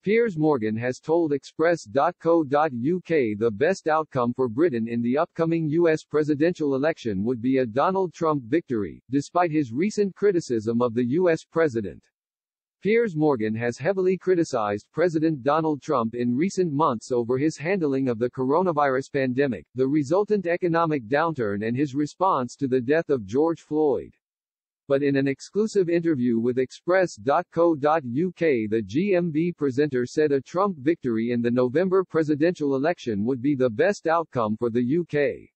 Piers Morgan has told Express.co.uk the best outcome for Britain in the upcoming US presidential election would be a Donald Trump victory, despite his recent criticism of the US president. Piers Morgan has heavily criticized President Donald Trump in recent months over his handling of the coronavirus pandemic, the resultant economic downturn and his response to the death of George Floyd. But in an exclusive interview with Express.co.uk, the GMB presenter said a Trump victory in the November presidential election would be the best outcome for the UK.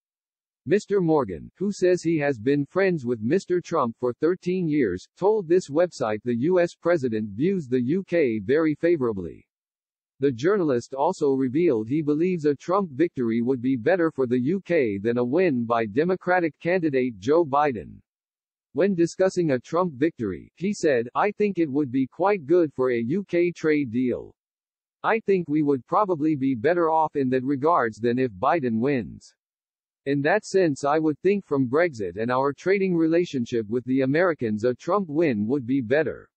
Mr. Morgan, who says he has been friends with Mr. Trump for 13 years, told this website the US president views the UK very favorably. The journalist also revealed he believes a Trump victory would be better for the UK than a win by Democratic candidate Joe Biden. When discussing a Trump victory, he said, "I think it would be quite good for a UK trade deal. I think we would probably be better off in that regards than if Biden wins. In that sense I would think from Brexit and our trading relationship with the Americans a Trump win would be better."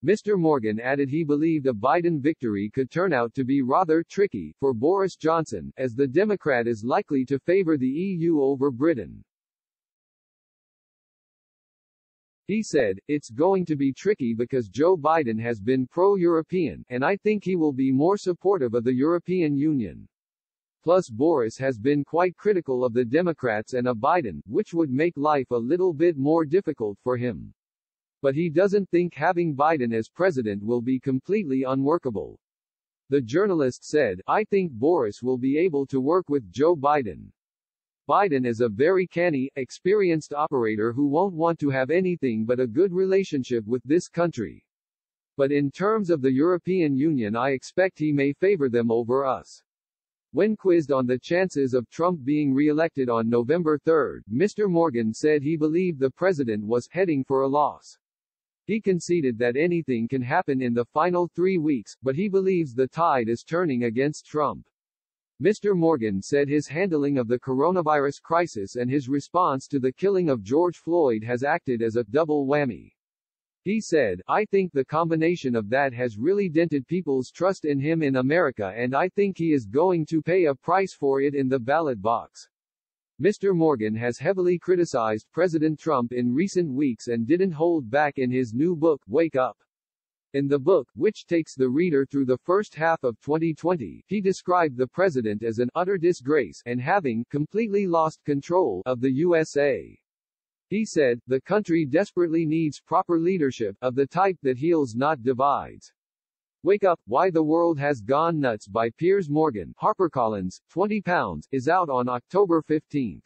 Mr. Morgan added he believed a Biden victory could turn out to be rather tricky for Boris Johnson, as the Democrat is likely to favor the EU over Britain. He said, "It's going to be tricky because Joe Biden has been pro-European, and I think he will be more supportive of the European Union. Plus Boris has been quite critical of the Democrats and a Biden, which would make life a little bit more difficult for him. But he doesn't think having Biden as president will be completely unworkable." The journalist said, "I think Boris will be able to work with Joe Biden. Biden is a very canny, experienced operator who won't want to have anything but a good relationship with this country. But in terms of the European Union I expect he may favor them over us." When quizzed on the chances of Trump being re-elected on November 3, Mr. Morgan said he believed the president was heading for a loss. He conceded that anything can happen in the final 3 weeks, but he believes the tide is turning against Trump. Mr. Morgan said his handling of the coronavirus crisis and his response to the killing of George Floyd has acted as a double whammy. He said, "I think the combination of that has really dented people's trust in him in America and I think he is going to pay a price for it in the ballot box." Mr. Morgan has heavily criticized President Trump in recent weeks and didn't hold back in his new book, Wake Up. In the book, which takes the reader through the first half of 2020, he described the president as an utter disgrace and having completely lost control of the USA. He said, "The country desperately needs proper leadership, of the type that heals not divides." Wake Up, Why the World Has Gone Nuts by Piers Morgan, HarperCollins, £20, is out on October 15.